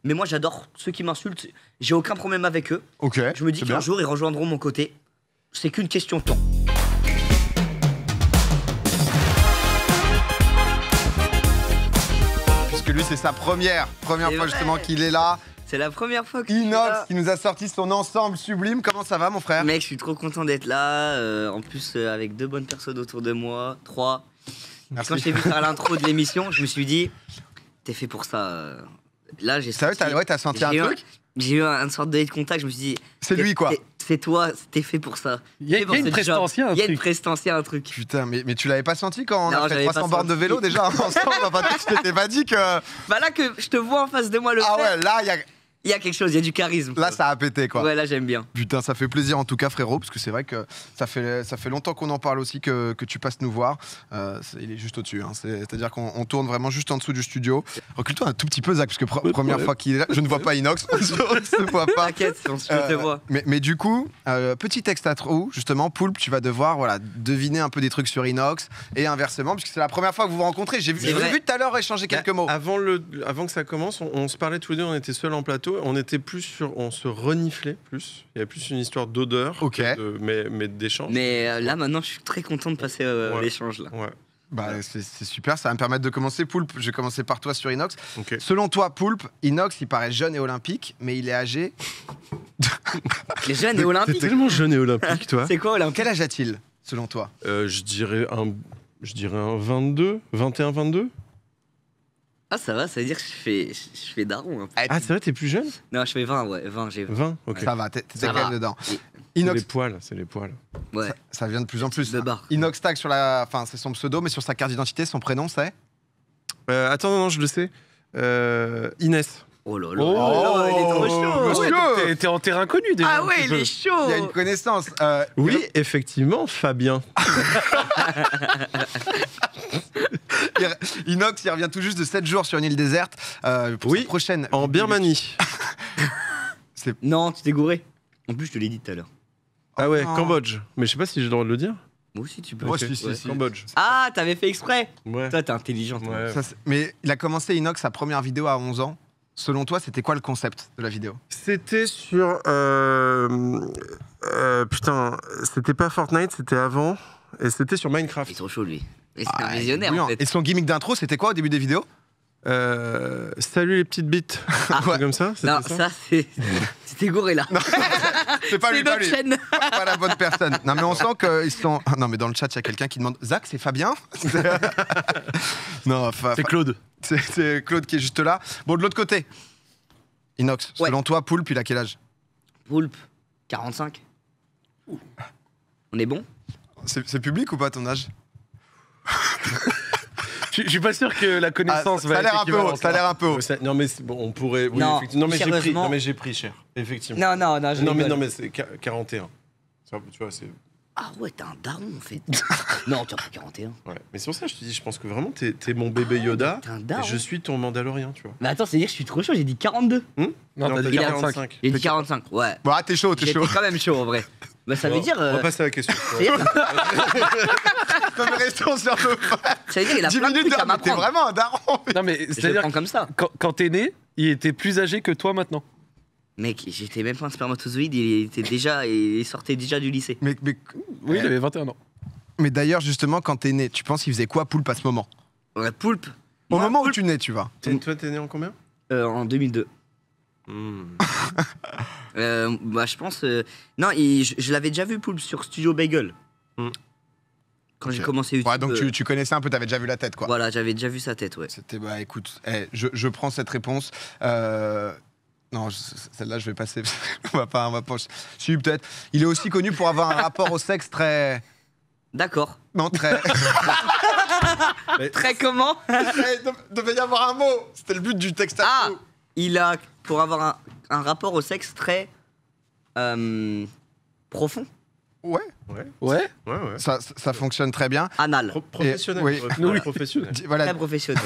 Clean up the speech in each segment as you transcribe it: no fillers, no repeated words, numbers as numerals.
Mais moi, j'adore ceux qui m'insultent. J'ai aucun problème avec eux. Ok. Je me dis c'est qu'un bien. jour, ils rejoindront mon côté. C'est qu'une question de temps. Puisque lui, c'est sa première C'est fois vrai. justement qu'il est là. C'est la première fois que je suis Inox là. qui nous a sorti son ensemble sublime. Comment ça va, mon frère? Mec, je suis trop content d'être là. En plus, avec 2 bonnes personnes autour de moi. 3. Merci. Quand je t'ai vu faire l'intro de l'émission, je me suis dit, t'es fait pour ça. Là, j'ai Sérieux, senti- t'as senti un j'ai eu truc? J'ai eu une sorte de contact. Je me suis dit, C'est lui, quoi. C'est toi, t'es fait pour ça. Il y a T'es pour une ce prestance, job. il y a un Il y a une truc. prestance, il y a un truc. Putain, mais tu l'avais pas senti quand on Non, a fait j'avais 300 pas bornes de senti. vélo déjà ensemble? Enfin, tu t'étais pas dit que. Bah là que je te vois en face de moi le Ah faire, ouais, là, il y a quelque chose, il y a du charisme. là, ça a pété, quoi. Ouais, là j'aime bien. Putain, ça fait plaisir en tout cas, frérot, parce que c'est vrai que ça fait longtemps qu'on en parle aussi, que tu passes nous voir. Il est juste au-dessus, hein. C'est-à-dire qu'on tourne vraiment juste en dessous du studio. Recule-toi un tout petit peu, Zach, parce que première fois qu'il est là, je ne vois pas Inox, on se voit pas. T'inquiète, je te vois. Mais du coup, petit texte à trous, justement, Poulpe, tu vas devoir deviner un peu des trucs sur Inox et inversement, puisque c'est la première fois que vous vous rencontrez. J'ai C'est vrai. vu tout à l'heure échanger quelques mots. Avant que ça commence, on se parlait tous les deux, on était seuls en plateau, on était plus sur, on se reniflait plus. Il y avait plus une histoire d'odeur, Ok. mais d'échange. Mais là maintenant je suis très content de passer Ouais. l'échange là. Ouais. Bah, c'est super, ça va me permettre de commencer. Poulpe, je vais commencer par toi sur Inox. Ok. Selon toi, Poulpe, Inox, il paraît jeune et olympique, mais il est âgé. Les jeunes et T'es olympiques. tellement jeune et olympique, toi. C'est quoi olympique? Quel âge a-t-il, selon toi? Je dirais un 22, 21, 22. Ah ça va, ça veut dire que je fais daron un peu. Ah, c'est vrai, t'es plus jeune? Non, je fais 20, ouais, 20, j'ai 20. 20. Ok. Ça va, t'es Ça quand va. même dedans. Et- C'est Inox, les poils, c'est les poils. Ouais, ça vient de plus en plus. de barre. Inox tag sur la. Enfin, c'est son pseudo, mais sur sa carte d'identité, son prénom, c'est. Attends, non, je le sais. Inès. Oh là là, Oh, là, il est trop chaud. monsieur. T'es en terrain connu déjà. Ah un ouais, petit il peu. est chaud. Il y a une connaissance. Oui, effectivement, Fabien. Inox, il revient tout juste de 7 jours sur une île déserte. Pour Oui, sa prochaine. En Birmanie. Non, tu t'es gouré. En plus, je te l'ai dit tout à l'heure. Ah ouais, non. Cambodge. Mais je sais pas si j'ai le droit de le dire. Moi aussi, tu peux. Moi Ok, aussi, si, ouais, si. Cambodge. Ah, t'avais fait exprès. Ouais. Toi, t'es intelligent. toi. Ouais. Mais il a commencé Inox sa première vidéo à 11 ans. Selon toi, c'était quoi le concept de la vidéo? C'était sur. Putain, c'était pas Fortnite, c'était avant. Et c'était sur Il est Minecraft. trop chaud, lui. Et c'est Ah, un il est visionnaire, brillant. en fait. Et son gimmick d'intro, c'était quoi au début des vidéos? Salut les petites bites. Un truc comme ça, c'était Non, ça, c'est. Tu t'es gouré, là. C'est pas C'est lui, pas notre lui. chaîne. Pas la bonne personne. Non, mais on sent qu'ils sont. Ah, non, mais dans le chat, il y a quelqu'un qui demande Zach, c'est Fabien? Non, C'est Claude. c'est Claude qui est juste là. Bon, de l'autre côté, Inox, Ouais. selon toi, Poulpe, il a quel âge? Poulpe, 45. On est bon? C'est public ou pas ton âge? Je suis pas sûr que la connaissance ça va a l'air être un peu haut, ça a l'air un peu haut. Non, mais c'est bon, on pourrait. Oui, Non, effectivement. Non, mais j'ai pris, sérieusement. non, mais j'ai pris cher. Effectivement. Non, je Non, mais, rigole. non, mais c'est 41. Ça, tu vois, c'est. Ah ouais, t'es un daron, en fait. Non, tu as pas 41. Ouais. Mais c'est pour ça que je te dis, je pense que vraiment, t'es mon bébé Yoda. T'es un Et daron. je suis ton Mandalorien, tu vois. Mais attends, c'est dire que je suis trop chaud, j'ai dit 42. Non, t'as dit il a 45. J'ai dit 45, ouais. Bon, ah, t'es chaud, t'es J'étais chaud. quand même chaud, en vrai. Bah, ça veut Bon, dire. On va passer à la question. C'est-à-dire Non, mais restons sur le ça veut dire qu'il a 10 plein de minutes trucs à d'heure, mais t'es m'apprendre. vraiment un daron. Non, mais Je le c'est-à-dire prends comme ça. quand t'es né, il était plus âgé que toi maintenant. Mec, j'étais même pas un spermatozoïde, il sortait déjà du lycée. Mais Oui, il avait 21 ans. d'ailleurs, justement, quand t'es né, tu penses qu'il faisait quoi, Poulpe, à ce moment? Ouais, Poulpe. Au Moi, moment où Poulpe, tu nais, tu vois. Toi, t'es né en combien En 2002. Bah, je pense. Non, je l'avais déjà vu Poulpe sur Studio Bagel. Hmm. Quand j'ai Ok. commencé YouTube. Ouais, donc tu connaissais un peu, t'avais déjà vu la tête, quoi. Voilà, j'avais déjà vu sa tête, ouais. C'était, bah écoute, je prends cette réponse. Non, celle-là, je vais passer. on va pas. Si, peut-être. Il est aussi connu pour avoir un rapport au sexe très. D'accord. Non, très. Très comment devait y avoir un mot. C'était le but du texte à Ah nous. Il a, pour avoir un rapport au sexe très. Profond. Ouais, Ouais. Ouais. Ouais, ouais. ça fonctionne très bien. Anal. Professionnel. oui. Ouais, professionnel. Voilà, Très professionnel.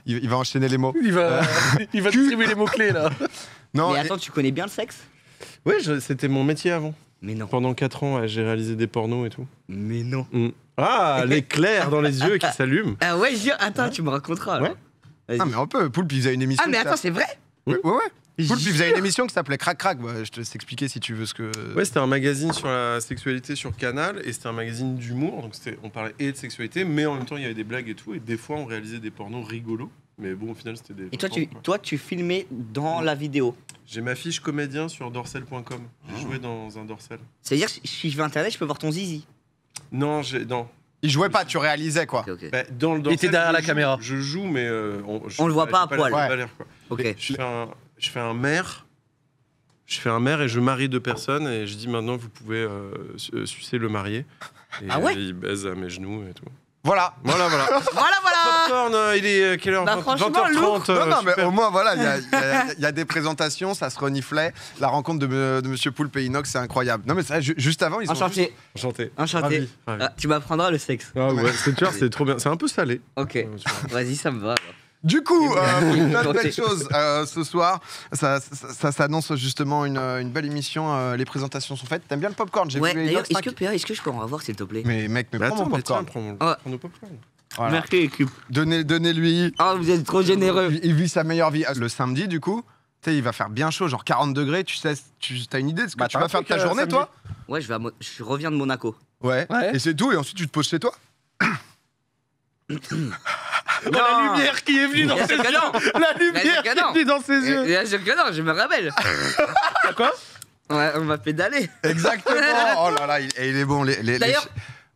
il va enchaîner les mots. Il va distribuer les mots-clés là. Non, Mais attends, tu connais bien le sexe Ouais, c'était mon métier avant. Mais non. Pendant 4 ans, ouais, j'ai réalisé des pornos et tout. Mais non. Ah, l'éclair dans les yeux qui s'allume. Ah ouais, attends, tu me raconteras. alors. Ouais. Vas-y. mais on peut. Poulpe, il faisait une émission. Ah, mais qui attends, c'est vrai Ouais, ouais. Cool, puis vous avez une émission qui s'appelait Crac Crac. Bah, je te laisse expliquer si tu veux ce que. Ouais, c'était un magazine sur la sexualité sur Canal et c'était un magazine d'humour. Donc on parlait et de sexualité, mais en même temps il y avait des blagues et tout. Et des fois on réalisait des pornos rigolos. Mais bon, au final c'était des. Et toi, pornos, quoi. tu filmais dans la vidéo. J'ai ma fiche comédien sur dorsel.com. J'ai joué dans un dorsel. C'est-à-dire, si je vais internet, je peux voir ton zizi. Non, non. Il jouait pas, tu réalisais quoi. Ok, ok. Bah, dans le dorsel, était derrière je la joue- caméra. Je joue, mais On le voit pas à poil. Ouais. Ok. Je fais un maire. Je fais un maire et je marie 2 personnes et je dis maintenant vous pouvez sucer le marié. Et Ah ouais il baise à mes genoux et tout. Voilà. Voilà. Voilà. Popcorn, il est quelle heure? Bah, franchement, lourd. 20h30. Non, mais super. au moins, voilà, il y a des présentations, ça se reniflait. La rencontre de Monsieur Poulpe et Inox, c'est incroyable. Non, mais ça, juste avant, ils ont. Enchanté. Enchanté. Enchanté. Ravi. Ah, tu m'apprendras le sexe. Ah ouais, c'est trop bien. C'est un peu salé. Ok. Tu vois. Vas-y, ça me va. alors. Du coup, plein de Ok. belles choses ce soir. Ça s'annonce justement une belle émission. Les présentations sont faites. T'aimes bien le popcorn? J'ai Ouais, vu d'ailleurs, Inox, est-ce que PA, est-ce que je peux en avoir, s'il te plaît? Mais mec, Bah, prends mon attends, mais tiens, popcorn. prends nos popcorn. Voilà. Merci, équipe. Donnez-lui. Ah, vous êtes trop généreux. Il vit sa meilleure vie. Le samedi, du coup, tu sais, il va faire bien chaud, genre 40 degrés. Tu sais, as une idée de ce que Bah, tu t'as vas un faire de truc, ta journée, samedi. toi? Ouais, je reviens de Monaco. Ouais. Ouais. Et c'est tout. Et ensuite, tu te poses chez toi. La lumière qui est venue dans Bien ses sûr que yeux. non. La lumière sûr qui que est non. venue dans ses yeux. Bien sûr que non, je me rappelle. Quoi? Ouais, on va pédaler. Exactement. Oh là là, il est bon. D'ailleurs-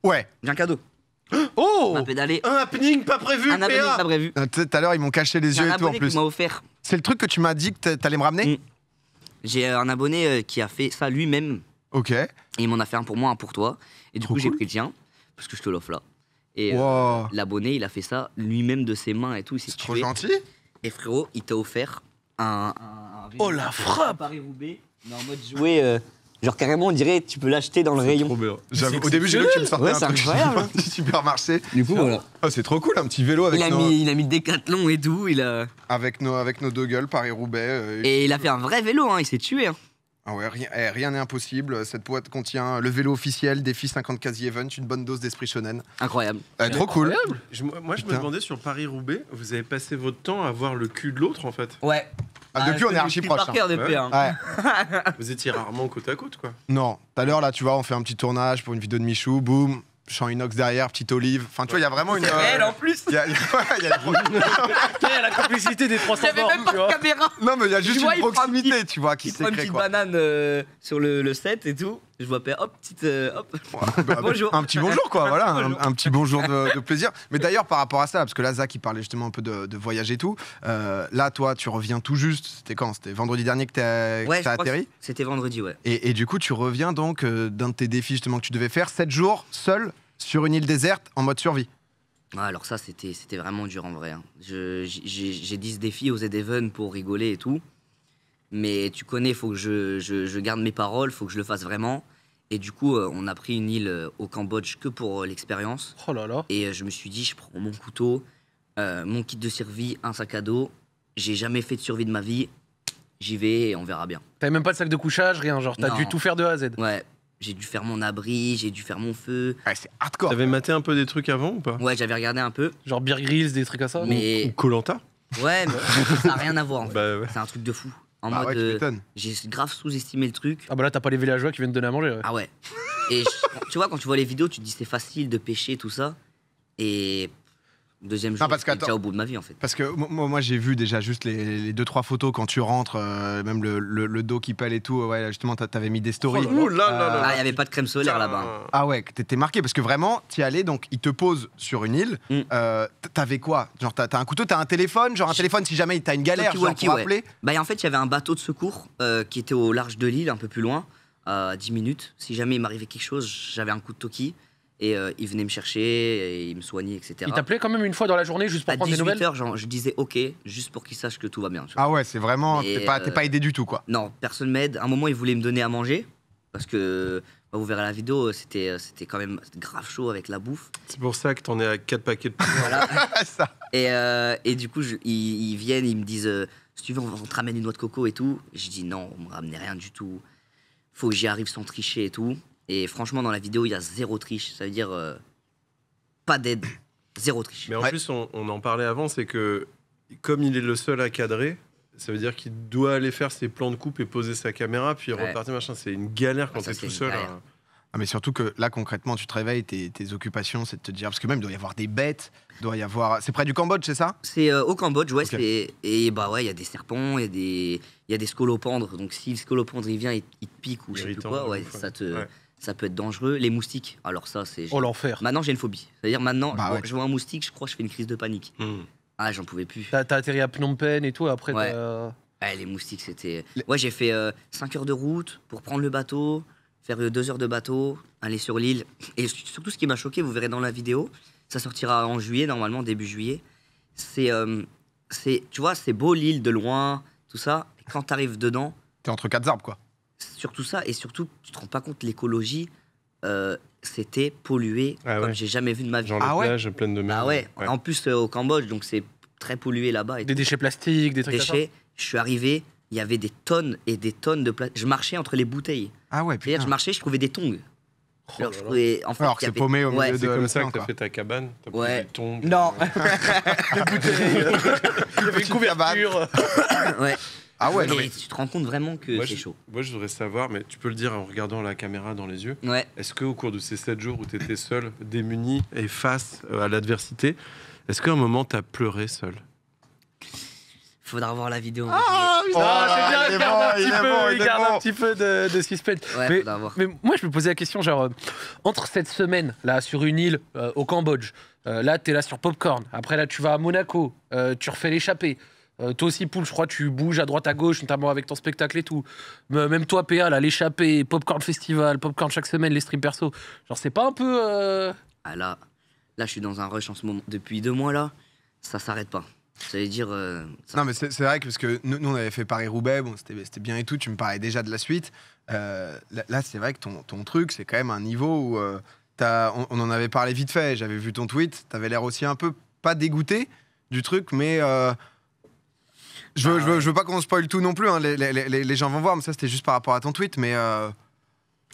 Ouais. J'ai un cadeau. Oh On va pédaler. Un happening pas prévu, Un abonné pas prévu. Tu sais, tout à l'heure, ils m'ont caché les J'ai yeux un et tout en abonné plus. qui m'a offert. C'est le truc que tu m'as dit que t'allais me ramener? J'ai un abonné qui a fait ça lui-même. Ok. Et il m'en a fait un pour moi, un pour toi. Et du Trop coup, j'ai cool. pris le tien. Parce que je te l'offre là. Et Wow. l'abonné, il a fait ça lui-même de ses mains et tout. Il s'est C'est trop tué. gentil. Et frérot, il t'a offert un Oh, la frappe. Paris-Roubaix, mais en mode jouer. Genre carrément, on dirait tu peux l'acheter dans le rayon. Trop bien. J'avoue, au début, j'ai vu que tu me sortais Ouais, un c'est truc incroyable. du supermarché. Du coup, voilà. Oh, c'est trop cool, un petit vélo avec, Il a mis le Décathlon et tout. avec nos deux gueules, Paris-Roubaix. Et il a fait un vrai vélo, hein, il s'est tué. Hein. Ah ouais, rien n'est impossible. Cette boîte contient le vélo officiel, défi 50 quasi event, une bonne dose d'esprit shonen. Incroyable. Trop cool. Moi, je me Putain. demandais sur Paris-Roubaix, vous avez passé votre temps à voir le cul de l'autre en fait. Ouais. Ah, depuis, on est archi proches. Par cœur depuis. Ouais. Hein. Ouais. Vous étiez rarement côte à côte quoi. Non, tout à l'heure, là, tu vois, on fait un petit tournage pour une vidéo de Michou, boum, champ inox derrière, petite olive. Enfin, tu vois, il y a vraiment une. C'est réel en plus. Il y a Il y a la complicité des 300 J'avais même bornes, pas tu de vois. caméra. Non, mais il y a juste Tu vois, une il prend un proximité, tu vois, qui Il prend une s'est créée, petite quoi. banane sur le set et tout. Je vois pas, hop, petite. Hop. Bah, Bonjour. Un petit bonjour, quoi, voilà, Bonjour. un petit bonjour de plaisir. Mais d'ailleurs, par rapport à ça, parce que là, Zach, il parlait justement un peu de voyage et tout. Là, toi, tu reviens tout juste. C'était quand? C'était vendredi dernier que Ouais, t'as je crois que atterri? c'était vendredi, ouais. Et du coup, tu reviens donc d'un de tes défis justement que tu devais faire, 7 jours, seul, sur une île déserte, en mode survie. Ouais, alors ça, c'était vraiment dur en vrai. Hein. J'ai dit ce défi aux Z-Even pour rigoler et tout. Mais tu connais, il faut que je garde mes paroles, faut que je le fasse vraiment. Et du coup, on a pris une île au Cambodge que pour l'expérience. Oh là là. Et je me suis dit, je prends mon couteau, mon kit de survie, un sac à dos. J'ai jamais fait de survie de ma vie. J'y vais et on verra bien. T'avais même pas de sac de couchage, rien. Genre, t'as Non. dû tout faire de A à Z. Ouais, j'ai dû faire mon abri, j'ai dû faire mon feu. Ouais, c'est hardcore. T'avais maté un peu des trucs avant ou pas? Ouais, j'avais regardé un peu. Genre Bear Grylls, des trucs comme ça. Mais Ou Koh-Lanta? ouais, mais ça n'a rien à voir en fait. Bah ouais. C'est un truc de fou. En Bah mode, ouais, tu m'étonnes. j'ai grave sous-estimé le truc. Ah bah là, t'as pas les villageois qui viennent te donner à manger. Ouais. Ah ouais. Et tu vois, quand tu vois les vidéos, tu te dis c'est facile de pêcher, tout ça. Et deuxième jour, parce j'étais qu'attends. déjà au bout de ma vie en fait. Parce que moi j'ai vu déjà juste les 2-3 photos quand tu rentres, même le dos qui pèle et tout. Ouais, justement, t'avais mis des stories. Ouh là là là. Ah, il n'y avait pas de crème solaire là-bas. Ah ouais, que t'étais marqué parce que vraiment, t'y allais, donc ils te posent sur une île. Mm. T'avais quoi? Genre, t'as un couteau, t'as un téléphone, genre un téléphone si jamais t'as une galère, genre Talkie-walkie, pour ouais. appeler. Bah, et en fait, il y avait un bateau de secours qui était au large de l'île, un peu plus loin, à 10 minutes. Si jamais il m'arrivait quelque chose, j'avais un coup de Toki. Et il venait me chercher, et il me soignait, etc. Il t'appelait quand même une fois dans la journée juste pour À prendre des nouvelles. 18h, je disais OK, juste pour qu'il sache que tout va bien. tu vois. Ah ouais, c'est vraiment. Et, T'es pas aidé du tout, quoi. Non, personne m'aide. À un moment, il voulait me donner à manger. Parce que, bah, vous verrez la vidéo, c'était quand même grave chaud avec la bouffe. C'est pour ça que t'en es à 4 paquets de Voilà. Ça. Et du coup, ils viennent, ils me disent si tu veux, on te ramène une noix de coco et tout. Et je dis non, on me ramenait rien du tout. Faut que j'y arrive sans tricher et tout. Et franchement, dans la vidéo, il y a zéro triche. Ça veut dire pas d'aide, zéro triche. Mais en Ouais. plus, on en parlait avant, c'est que comme il est le seul à cadrer, Ça veut dire qu'il doit aller faire ses plans de coupe et poser sa caméra, puis Ouais. repartir, machin. C'est une galère quand Ça, t'es c'est tout une seul. galère. Ah, mais surtout que là, concrètement, tu te réveilles, tes occupations, c'est de te dire. Parce que même, il doit y avoir des bêtes, il doit y avoir. C'est près du Cambodge, c'est ça? C'est au Cambodge, ouais. Ok. Et bah ouais, il y a des serpents, il y a des scolopendres. Donc si le scolopendre il vient, il te pique ou je sais plus Irritant, quoi, ouais, ouf, ça ça peut être dangereux. Les moustiques, alors ça, c'est. Oh l'enfer. Maintenant, j'ai une phobie. C'est-à-dire maintenant, Bah ouais. je vois un moustique, je crois que je fais une crise de panique. Ah, j'en pouvais plus. T'as atterri à Phnom Penh et tout, après Ouais. t'as- Ouais, les moustiques, c'était. Ouais, j'ai fait 5 heures de route pour prendre le bateau, faire 2 heures de bateau, aller sur l'île. Et surtout, ce qui m'a choqué, vous verrez dans la vidéo, ça sortira en juillet, normalement, début juillet. Tu vois, c'est beau l'île de loin, tout ça. Et quand t'arrives dedans, T'es entre quatre arbres, quoi. surtout ça, et surtout, tu te rends pas compte, l'écologie, c'était pollué Ah ouais. comme j'ai jamais vu de ma vie. Genre Ah les ouais plages pleines de merde. Bah ouais, en plus au Cambodge, donc c'est très pollué là-bas. Et Des déchets plastiques, des trucs comme ça. déchets, je suis arrivé, il y avait des tonnes et des tonnes de plastique. Je marchais entre les bouteilles. Ah ouais, C'est-à-dire, putain. je marchais, je trouvais des tongs. Oh Alors, là je là. trouvais, en fait, Alors que il y c'est avait- paumé au ouais, milieu C'est de comme ça l'océan, que t'as quoi. fait ta cabane. T'as pris Ouais. des tongs. Non. Des bouteilles. Il y avait une couverture. Ouais. Ah ouais, mais non, mais. tu te rends compte vraiment que Moi, c'est je- chaud. Moi, je voudrais savoir, mais tu peux le dire en regardant la caméra dans les yeux. Ouais. Est-ce qu'au cours de ces 7 jours où tu étais seul, démuni et face à l'adversité, est-ce qu'à un moment tu as pleuré seul? Faudra voir la vidéo. Ah, putain, Ah, il est c'est bien, bon, il il est garde bon, un petit peu, il il est garde un bon. petit peu de suspense. Ouais, mais, faudra voir. mais moi, je me posais la question, genre, entre cette semaine, là, sur une île, au Cambodge, là, t'es là sur Popcorn, après, là, tu vas à Monaco, tu refais l'échappée. Toi aussi, Poul, je crois, tu bouges à droite à gauche, notamment avec ton spectacle et tout. Même toi, PA, là, l'échappée, Popcorn Festival, Popcorn chaque semaine, les streams perso. Genre, c'est pas un peu. Ah, là, je suis dans un rush en ce moment. Depuis 2 mois, là, ça s'arrête pas. Ça veut dire. Non, mais c'est vrai que parce que nous, on avait fait Paris-Roubaix, bon, c'était bien et tout, tu me parlais déjà de la suite. Là, c'est vrai que ton truc, c'est quand même un niveau où. On en avait parlé vite fait, j'avais vu ton tweet, t'avais l'air aussi un peu, pas dégoûté du truc, mais. Je veux pas qu'on spoil tout non plus, hein, les gens vont voir, mais ça c'était juste par rapport à ton tweet, mais.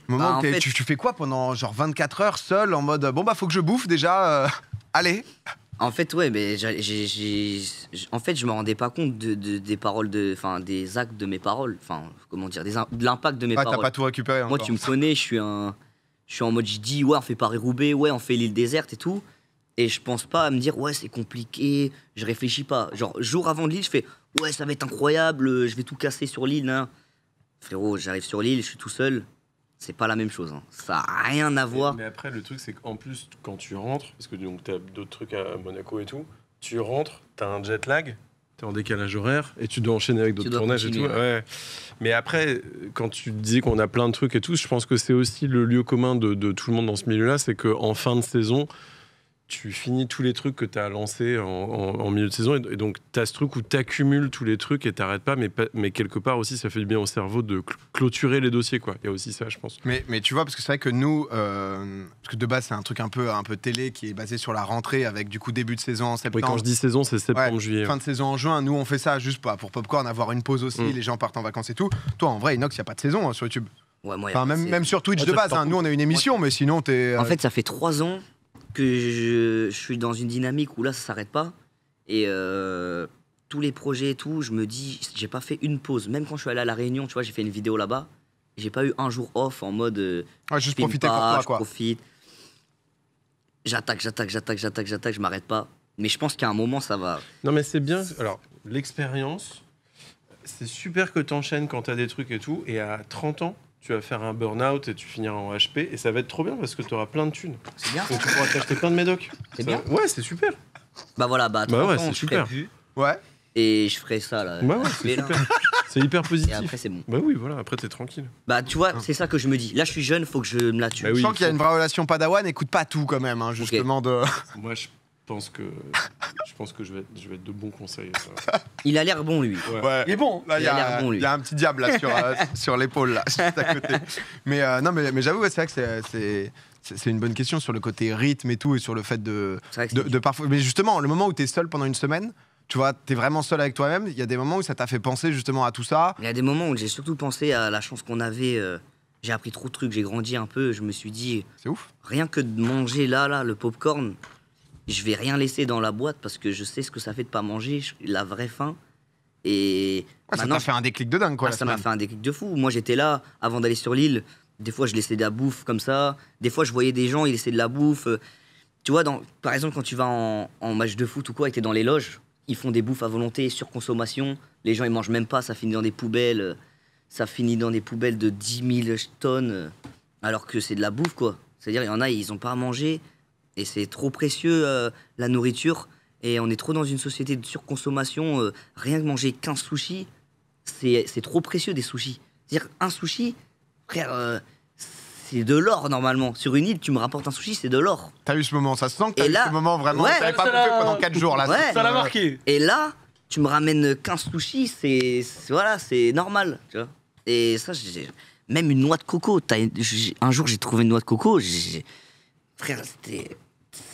Le moment Bah, où en fait- tu fais quoi pendant genre 24 heures seul en mode bon bah faut que je bouffe déjà, allez. En fait, ouais, mais en fait, je me rendais pas compte des paroles, enfin, des actes de mes paroles. Enfin, comment dire, de l'impact de mes Ah, t'as paroles. pas tout récupéré Moi, encore. tu me connais, je suis en mode, je dis, ouais, on fait Paris-Roubaix, ouais, on fait l'île déserte et tout. Et je pense pas à me dire, ouais, c'est compliqué, je réfléchis pas. Genre, jour avant de l'île, je fais, ouais, ça va être incroyable, je vais tout casser sur l'île. Hein. Frérot, j'arrive sur l'île, je suis tout seul. C'est pas la même chose. Hein. Ça a rien à voir. Mais après, le truc, c'est qu'en plus, quand tu rentres, parce que donc, tu as d'autres trucs à Monaco et tout, tu rentres, tu as un jet lag, tu es en décalage horaire, et tu dois enchaîner avec d'autres dois tournages et tout. continuer, Ouais. Mais après, quand tu disais qu'on a plein de trucs et tout, je pense que c'est aussi le lieu commun de tout le monde dans ce milieu-là, c'est qu'en fin de saison, tu finis tous les trucs que tu as lancés en milieu de saison, et donc tu as ce truc où tu accumules tous les trucs et t'arrêtes pas, mais quelque part aussi, ça fait du bien au cerveau de clôturer les dossiers, quoi. Il y a aussi ça, je pense. Mais tu vois, parce que c'est vrai que nous, parce que de base, c'est un truc un peu télé qui est basé sur la rentrée avec du coup début de saison en Oui, septembre. quand je dis saison, c'est septembre, Ouais, juillet. fin de saison en juin, nous on fait ça juste pour Popcorn, avoir une pause aussi, les gens partent en vacances et tout. Toi en vrai, Inox, il n'y a pas de saison hein, sur YouTube. Ouais, moi, Enfin, même sur Twitch Ouais, de ça base, t'en hein, nous on a une émission, mais sinon t'es. En fait, ça fait 3 ans que je suis dans une dynamique où là, ça s'arrête pas. Et tous les projets et tout, je me dis, j'ai pas fait une pause. Même quand je suis allé à La Réunion, tu vois, j'ai fait une vidéo là-bas. J'ai pas eu un jour off en mode. ouais, juste je filme profiter pas, pour toi, je quoi. profite. J'attaque, je m'arrête pas. Mais je pense qu'à un moment, ça va. Non, mais c'est bien. Alors, l'expérience, c'est super que tu enchaînes quand tu as des trucs et tout. Et à 30 ans, tu vas faire un burn-out et tu finiras en HP. Et ça va être trop bien parce que tu auras plein de thunes. C'est bien. Donc, tu pourras t'acheter plein de médocs. C'est Ça- bien. Ouais, c'est super. Bah voilà, bah à 30 Bah ouais, ans, c'est je super. ferai plus. Ouais. Et je ferai ça là. Bah ouais, la c'est clé, là. super. C'est hyper Et positif. après, c'est bon. Bah oui, voilà, après t'es tranquille. Bah tu vois, c'est ça que je me dis. Là, je suis jeune, faut que je me la tue. Bah Je oui, sens il qu'il y a faut- une vraie relation Padawan, écoute pas tout quand même, hein, justement de. Moi, je pense que je vais être de bons conseils. ça. Il a l'air bon, lui. Ouais. Ouais. Il est bon. Là, il y, Il a l'air bon, lui. il y a un petit diable là, sur l'épaule, là, juste à côté. Mais non, mais j'avoue, ouais, c'est vrai que c'est une bonne question sur le côté rythme et tout, et sur le fait C'est vrai que c'est de parfois. Mais justement, le moment où tu es seul pendant une semaine, tu vois, tu es vraiment seul avec toi-même, il y a des moments où ça t'a fait penser justement à tout ça. Il y a des moments où j'ai surtout pensé à la chance qu'on avait. J'ai appris trop de trucs, j'ai grandi un peu. Je me suis dit, C'est ouf. rien que de manger là, le popcorn, je vais rien laisser dans la boîte parce que je sais ce que ça fait de pas manger, la vraie faim. Et Ouais, ça maintenant, t'a fait un déclic de dingue, quoi. ah, la ça m'a semaine. fait un déclic de fou. Moi, j'étais là avant d'aller sur l'île. Des fois, je laissais de la bouffe comme ça. Des fois, je voyais des gens, ils laissaient de la bouffe. Tu vois, par exemple, quand tu vas en match de foot ou quoi et que t'es dans les loges, ils font des bouffes à volonté, surconsommation. Les gens, ils mangent même pas, ça finit dans des poubelles. Ça finit dans des poubelles de 10 000 tonnes. Alors que c'est de la bouffe, quoi. C'est-à-dire, il y en a, ils ont pas à manger. Et c'est trop précieux, la nourriture. Et on est trop dans une société de surconsommation. Rien que manger 15 sushis, c'est trop précieux, des sushis. C'est-à-dire, un sushi, frère, c'est de l'or, normalement. Sur une île, tu me rapportes un sushi, c'est de l'or. T'as eu ce moment, ça se sent que t'as Et eu là- ce moment vraiment. Ouais. T'avais pas Ça bouffé l'a- pendant 4 jours, là. Ouais. Ça l'a marqué. Et là, tu me ramènes 15 sushis, voilà, c'est normal, tu vois. Et ça, même une noix de coco. Un jour, j'ai trouvé une noix de coco. Frère,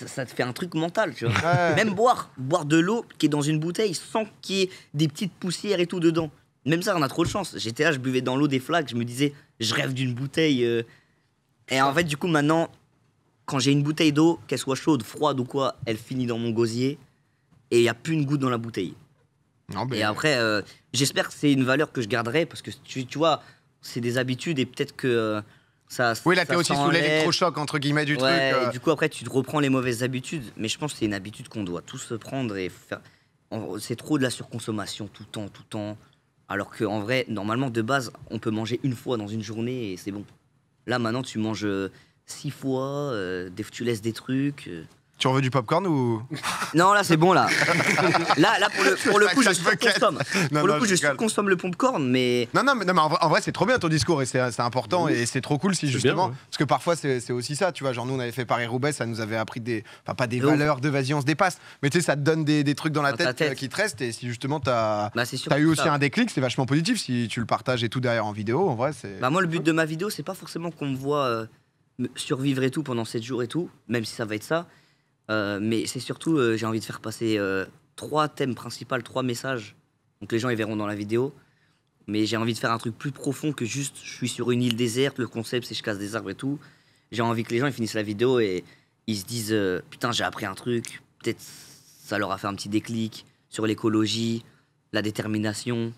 ça te fait un truc mental, tu vois. Ouais. Même boire de l'eau qui est dans une bouteille sans qu'il y ait des petites poussières et tout dedans. Même ça, on a trop de chance. J'étais là, je buvais dans l'eau des flaques, je me disais, je rêve d'une bouteille. Et en fait, du coup, maintenant, quand j'ai une bouteille d'eau, qu'elle soit chaude, froide ou quoi, elle finit dans mon gosier et il n'y a plus une goutte dans la bouteille. Non, mais- Et après, j'espère que c'est une valeur que je garderai parce que tu vois, c'est des habitudes et peut-être que ça. Oui, là, ça t'es aussi sous s'enlève. l'électrochoc, entre guillemets, du Ouais, truc. et du coup, après, tu te reprends les mauvaises habitudes. Mais je pense que c'est une habitude qu'on doit tous prendre et faire. C'est trop de la surconsommation tout le temps. Alors qu'en vrai, normalement, de base, on peut manger une fois dans une journée et c'est bon. Là, maintenant, tu manges 6 fois, tu laisses des trucs. Tu en veux du popcorn ou. Non, là, c'est bon, là. là, pour le coup, je La claque surconsomme. Non, Pour le non, coup, je je rigole. surconsomme le popcorn, mais. Non, mais en vrai, c'est trop bien ton discours et c'est important et c'est trop cool si C'est justement. bien, ouais. Parce que parfois, c'est aussi ça, tu vois. Genre, nous, on avait fait Paris-Roubaix, ça nous avait appris des. Enfin, pas des De ouf. valeurs de vas-y, on se dépasse. Mais tu sais, ça te donne des trucs dans la Dans ta tête, tête. qui te restent et si justement t'as. Bah, c'est sûr. T'as eu aussi ça. un déclic, c'est vachement positif si tu le partages et tout derrière en vidéo. En vrai, c'est. Bah, moi, le but de ma vidéo, c'est pas forcément qu'on me voit survivre et tout pendant 7 jours et tout, même si ça va être ça. Mais c'est surtout, j'ai envie de faire passer 3 thèmes principaux, 3 messages. Donc les gens, ils verront dans la vidéo. Mais j'ai envie de faire un truc plus profond que juste je suis sur une île déserte, le concept c'est je casse des arbres et tout. J'ai envie que les gens ils finissent la vidéo et ils se disent putain, j'ai appris un truc, peut-être ça leur a fait un petit déclic sur l'écologie, la détermination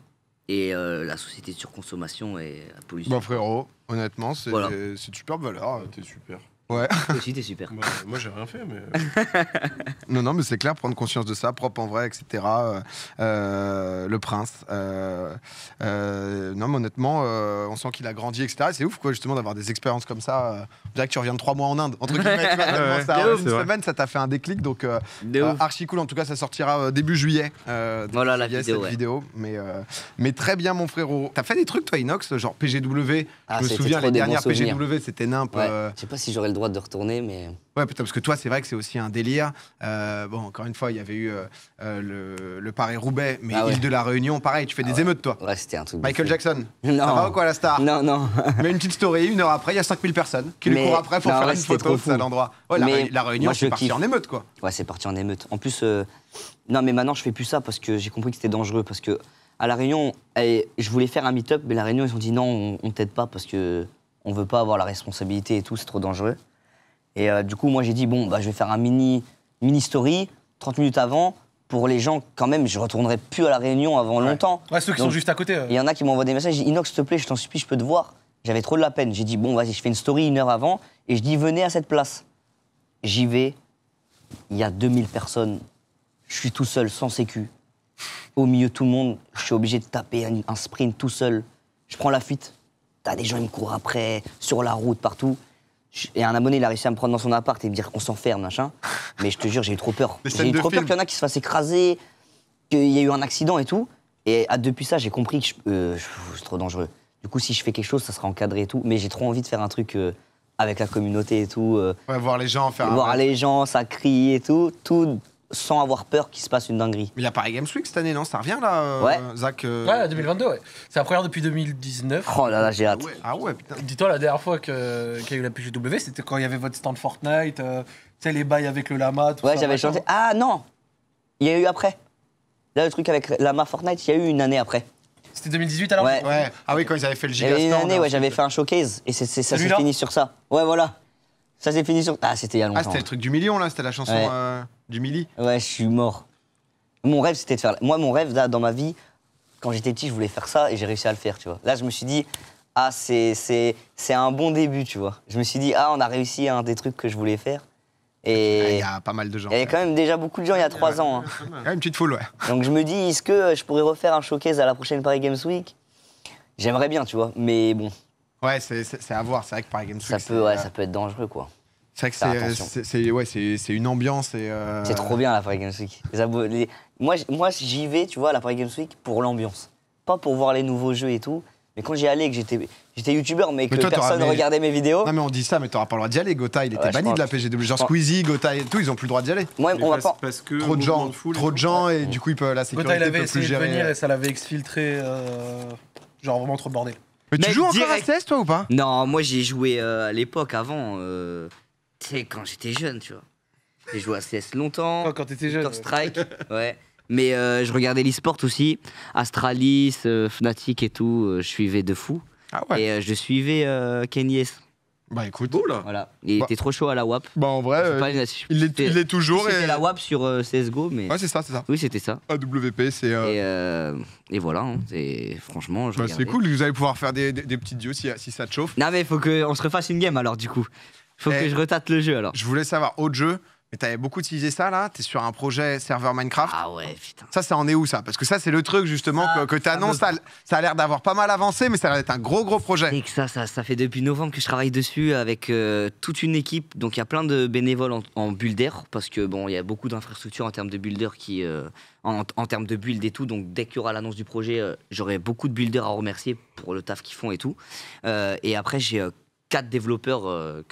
et la société de surconsommation et la pollution. Bon, frérot, honnêtement, c'est Voilà. c'est une superbe valeur. T'es super. Ouais. Toi aussi, t'es super. Bah, moi, j'ai rien fait, mais. Non, mais c'est clair, prendre conscience de ça, propre en vrai, etc. Le prince. Non, mais honnêtement, on sent qu'il a grandi, etc. Et c'est ouf, quoi, justement, d'avoir des expériences comme ça. On dirait que tu reviens de 3 mois en Inde, entre guillemets. Tu vois, tellement ça, De ouf, une c'est vrai. semaine, ça t'a fait un déclic, donc De ouf. archi cool. En tout cas, ça sortira début juillet. Voilà la Juillet, vidéo, cette ouais. vidéo. Mais très bien, mon frérot. T'as fait des trucs, toi, Inox, genre PGW. Ah, Je me c'était souviens, trop les des bons dernières souvenirs. PGW, c'était nimp. Ouais. Je sais pas si j'aurai le droit de retourner, mais. Ouais, putain, parce que toi, c'est vrai que c'est aussi un délire. Bon, encore une fois, il y avait eu le Paris-Roubaix, mais Ah ouais. Île de la Réunion, pareil, tu fais des ouais. émeutes, toi. Ouais, c'était un truc. de Michael fou. Jackson. Non. Ça va ou quoi, la star Non, non. Mais une petite story, 1 heure après, il y a 5000 personnes qui lui Mais- courent après pour non, faire ouais, une c'était photo trop de fou. cet endroit. Ouais, Mais la Réunion, moi, je c'est parti kiffe. en émeute, quoi. Ouais, c'est parti en émeute. En plus, non, mais maintenant, je fais plus ça parce que j'ai compris que c'était dangereux. Parce que à La Réunion, je voulais faire un meet-up, mais La Réunion, ils ont dit non, on t'aide pas parce que on veut pas avoir la responsabilité et tout, c'est trop dangereux. Et du coup, moi, j'ai dit, bon, bah, je vais faire un mini story, 30 minutes avant, pour les gens, quand même, je retournerai plus à La Réunion avant longtemps. Ouais, ceux qui Donc, sont juste à côté. Il y en a qui m'envoient des messages, ils disent, Inox, s'il te plaît, je t'en supplie, je peux te voir. J'avais trop de la peine. J'ai dit, bon, vas-y, je fais une story 1 heure avant, et je dis, venez à cette place. J'y vais, il y a 2000 personnes, je suis tout seul, sans sécu. Au milieu de tout le monde, je suis obligé de taper un sprint tout seul. Je prends la fuite. T'as des gens, ils me courent après, sur la route, partout. Et un abonné, il a réussi à me prendre dans son appart et me dire qu'on s'enferme, machin. Mais je te jure, j'ai eu trop peur. Des J'ai scènes eu de trop peur film. qu'il y en a qui se fassent écraser, qu'il y a eu un accident et tout. Et depuis ça, j'ai compris que c'est trop dangereux. Du coup, si je fais quelque chose, ça sera encadré et tout. Mais j'ai trop envie de faire un truc avec la communauté et tout. Ouais, voir les gens faire Voir un. les gens, ça crie et tout sans avoir peur qu'il se passe une dinguerie. Mais il y a Paris Games Week cette année, non? Ça revient, là, Ouais. Zach Ouais, 2022, ouais. C'est la première depuis 2019. Oh là là, j'ai hâte. Ah ouais, putain. Dis-toi, la dernière fois qu'il y a eu la PGW, c'était quand il y avait votre stand Fortnite, tu sais, les bails avec le lama, tout Ouais, ça. j'avais machin. chanté. Ah non, il y a eu après. Là, le truc avec Lama Fortnite, il y a eu une année après. C'était 2018 alors Ouais. Ouais. Ah oui, quand ils avaient fait le Il y avait une gigastand. année, ouais, j'avais fait un showcase et ça s'est Celui-là fini sur ça. Ouais, voilà. Ça s'est fini sur. Ah, c'était il y a Ah, longtemps. c'était le truc du million, là, c'était la chanson Ouais. du Milli. Ouais, je suis mort. Mon rêve, c'était de faire. Moi, mon rêve là, dans ma vie, quand j'étais petit, je voulais faire ça et j'ai réussi à le faire, tu vois. Là, je me suis dit, ah, c'est un bon début, tu vois. Je me suis dit, ah, on a réussi un des trucs que je voulais faire. Il Et y a pas mal de gens. il y avait quand même déjà beaucoup de gens il y a 3 ans. Hein. Il y a une petite foule, ouais. Donc je me dis, est-ce que je pourrais refaire un showcase à la prochaine Paris Games Week? J'aimerais bien, tu vois, mais bon, Ouais, c'est à voir. C'est vrai que Paris Games ça Week, peut, ouais, ça peut être dangereux, quoi. c'est vrai que faire attention. c'est une ambiance. C'est trop bien la Paris Games Week. Moi, j'y vais, tu vois, à la Paris Games Week pour l'ambiance. Pas pour voir les nouveaux jeux et tout. Mais quand j'y allais, que j'étais youtubeur, mais que toi, personne ne mais- regardait mes vidéos. Non, mais on dit ça, mais t'auras pas le droit d'y aller. Gotha, il était Ouais, je banni de la pense. PGW. Genre Je pense. Squeezie, Gotha et tout, ils ont plus le droit d'y aller. Moi, on va pas. Parce que Trop de mouvement gens, foule et trop tout. de gens, et du coup, la sécurité Gotha, il avait peut plus essayé de venir gérer. et ça l'avait exfiltré. Genre vraiment trop de bordel. Mais tu Mec, joues encore direct. à CS, toi, ou pas? Non, moi j'ai joué à l'époque avant, tu sais, quand j'étais jeune, tu vois. J'ai joué à CS longtemps, Quand t'étais jeune. Counter-Strike, ouais. Mais je regardais l'e-sport aussi, Astralis, Fnatic et tout, je suivais de fou. Ah ouais. Et je suivais Kenny S. Bah écoute. Beau là. Voilà. Il Bah. était trop chaud à la WAP. Bah en vrai, C'est pas une- il l'est toujours. C'était Et... la WAP sur CSGO, mais. Ouais, c'est ça, c'est ça. Oui, c'était ça. AWP, c'est. Et voilà, hein, franchement, je Bah, c'est regardais. cool, vous allez pouvoir faire des petits duos si ça te chauffe. Non, mais il faut qu'on se refasse une game alors, du coup. Faut Eh. que je retâte le jeu alors. Je voulais savoir, autre jeu, mais t'avais beaucoup utilisé ça là, t'es sur un projet serveur Minecraft. Ah ouais, putain. Ça, en est où ça? Parce que ça, c'est le truc justement que tu annonces. Ça a l'air d'avoir pas mal avancé, mais ça a l'air d'être un gros projet. Et que ça fait depuis novembre que je travaille dessus avec toute une équipe. Donc il y a plein de bénévoles en builder parce que bon, il y a beaucoup d'infrastructures en termes de builder qui, en termes de build et tout. Donc dès qu'il y aura l'annonce du projet, j'aurai beaucoup de builders à remercier pour le taf qu'ils font et tout. Et après j'ai 4 développeurs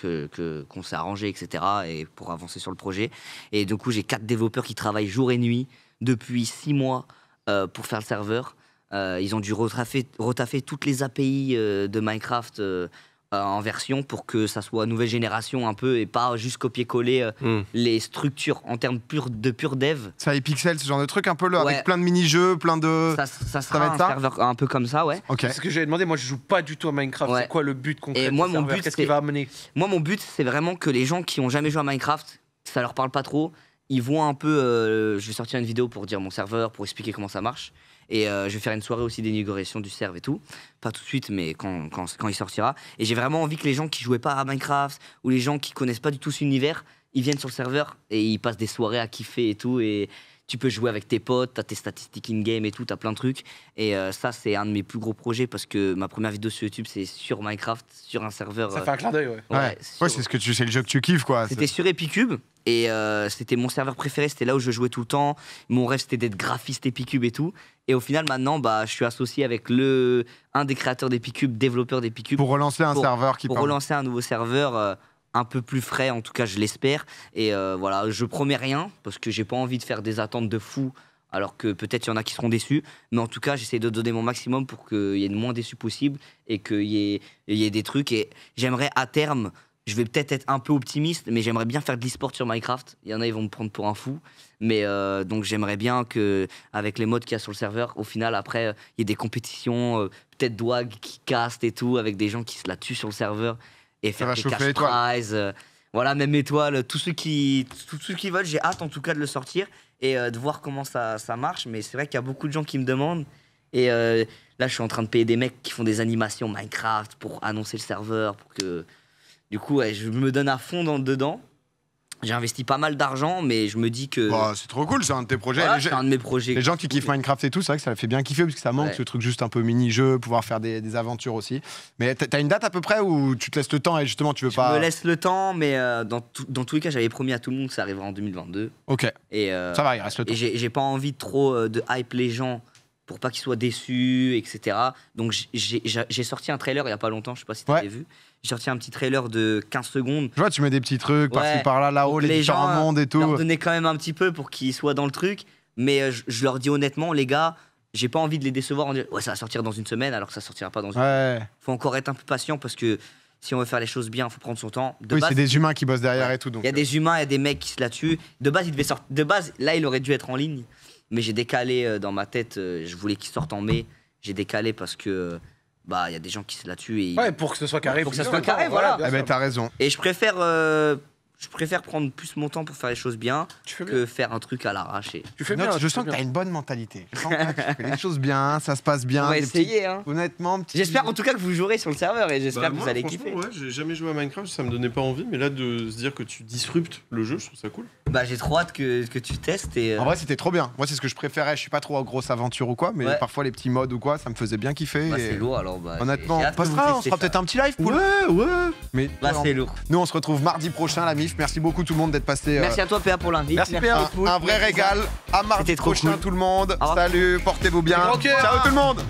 qu'on s'est arrangés, etc. Et pour avancer sur le projet. Et du coup j'ai 4 développeurs qui travaillent jour et nuit depuis 6 mois pour faire le serveur. Ils ont dû retaffer toutes les API de Minecraft en version pour que ça soit nouvelle génération un peu et pas juste copier-coller les structures en termes de pur dev. Ça et Pixel, ce genre de truc un peu là, Ouais. avec plein de mini-jeux, plein de. Ça sera va être un ça serveur un peu comme ça, ouais. Ok. C'est ce que j'avais demandé. Moi, je joue pas du tout à Minecraft. Ouais. C'est quoi le but concret Et de moi, ce mon serveur? but, qu'est-ce c'est- qu'il va amener? Moi, mon but, c'est vraiment que les gens qui ont jamais joué à Minecraft, ça leur parle pas trop. Ils voient un peu. Je vais sortir une vidéo pour dire mon serveur, pour expliquer comment ça marche. Et je vais faire une soirée aussi d'inauguration du serve et tout. Pas tout de suite, mais quand il sortira. Et j'ai vraiment envie que les gens qui jouaient pas à Minecraft ou les gens qui connaissent pas du tout cet univers, ils viennent sur le serveur et ils passent des soirées à kiffer et tout. Et tu peux jouer avec tes potes, t'as tes statistiques in-game et tout, t'as plein de trucs. Et ça, c'est un de mes plus gros projets parce que ma première vidéo sur YouTube, c'est sur Minecraft, sur un serveur. Ça fait un clin d'œil, ouais. Ouais, sur- ouais, c'est le jeu que tu kiffes quoi. C'était sur Epicube et c'était mon serveur préféré, c'était là où je jouais tout le temps. Mon rêve c'était d'être graphiste Epicube et tout. Et au final maintenant bah, je suis associé avec un des créateurs d'Epicube, développeur d'Epicube, Pour relancer un Pour- serveur qui pour parle. relancer un nouveau serveur un peu plus frais, en tout cas je l'espère. Et voilà, je promets rien parce que j'ai pas envie de faire des attentes de fou. Alors que peut-être il y en a qui seront déçus, mais en tout cas j'essaie de donner mon maximum pour qu'il y ait le moins déçus possible et qu'il y ait des trucs. Et j'aimerais à terme, je vais peut-être être un peu optimiste, mais j'aimerais bien faire de l'e-sport sur Minecraft. Il y en a, ils vont me prendre pour un fou, mais donc j'aimerais bien que avec les mods qu'il y a sur le serveur, au final après il y ait des compétitions, peut-être Dwag qui caste et tout, avec des gens qui se la tuent sur le serveur et faire va des chauffer cash Étoile. prizes. Voilà, même étoile, tous ceux qui veulent, j'ai hâte en tout cas de le sortir et de voir comment ça marche. Mais c'est vrai qu'il y a beaucoup de gens qui me demandent. Et là, je suis en train de payer des mecs qui font des animations Minecraft pour annoncer le serveur. Pour que... Du coup, ouais, je me donne à fond dedans. J'ai investi pas mal d'argent, mais je me dis que Bah, c'est trop cool, c'est un de tes projets. voilà, Les c'est gens- un de mes projets. Les gens qui kiffent Minecraft et tout, c'est vrai que ça fait bien kiffer parce que ça manque Ouais. ce truc juste un peu mini-jeu, pouvoir faire des aventures aussi. Mais t'as une date à peu près où tu te laisses le temps et justement tu veux Je pas. me laisse le temps, mais dans tous les cas, j'avais promis à tout le monde que ça arrivera en 2022. Ok, Et, ça va, il reste le temps. Et j'ai pas envie trop de hype les gens pour pas qu'ils soient déçus, etc. Donc j'ai sorti un trailer il y a pas longtemps, je sais pas si tu Ouais. l'avais vu. J'ai sorti un petit trailer de 15 secondes. Je vois, tu mets des petits trucs par-ci Ouais. par-là, là-haut, Donc les différents gens, mondes et leur tout. donner quand même un petit peu pour qu'ils soient dans le truc. Mais je leur dis honnêtement, les gars, j'ai pas envie de les décevoir en disant ouais, ça va sortir dans une semaine alors que ça sortira pas dans une Ouais. Faut encore être un peu patient parce que si on veut faire les choses bien, faut prendre son temps. De Oui, base, c'est des humains qui bossent derrière et tout. Donc, il y a des humains, il y a des mecs qui se la tuent. De base, il devait sortir. De base, là, il aurait dû être en ligne. Mais j'ai décalé dans ma tête. Je voulais qu'il sorte en mai. J'ai décalé parce que bah il y a des gens qui se la tuent. Et, Ouais, pour que ce soit carré. Pour que ça plusieurs soit carré, temps, voilà. bien Eh ben, sûr. t'as raison. et je préfère. je préfère prendre plus mon temps pour faire les choses bien Tu fais bien. que faire un truc à l'arraché. Tu fais Note, bien. je sens que tu as une bonne mentalité. Je sens que tu fais les choses bien, ça se passe bien. On va des essayer, hein. petits- Honnêtement, petit- J'espère en tout cas que vous jouerez sur le serveur et j'espère Bah, que vous moi, allez franchement, kiffer. ouais, j'ai jamais joué à Minecraft, ça me donnait pas envie, mais là de se dire que tu disruptes le jeu, je trouve ça cool. Bah j'ai trop hâte que tu testes et En vrai, c'était trop bien. Moi, c'est ce que je préférais. Je suis pas trop en grosse aventure ou quoi, mais Ouais. parfois les petits modes ou quoi, ça me faisait bien kiffer. bah, et c'est lourd alors bah Honnêtement, j'ai on hâte que vous passera, on testiez fera ça. peut-être un petit live pour Ouais. Mais Bah c'est lourd. nous, on se retrouve mardi prochain, la MIF. Merci beaucoup tout le monde d'être passé. Merci à toi PA pour l'invite. Merci, PA. un vrai régal. À mardi C'était trop prochain, cool. tout le monde. Au revoir. Salut, portez-vous bien. Grand cœur. Ciao tout le monde.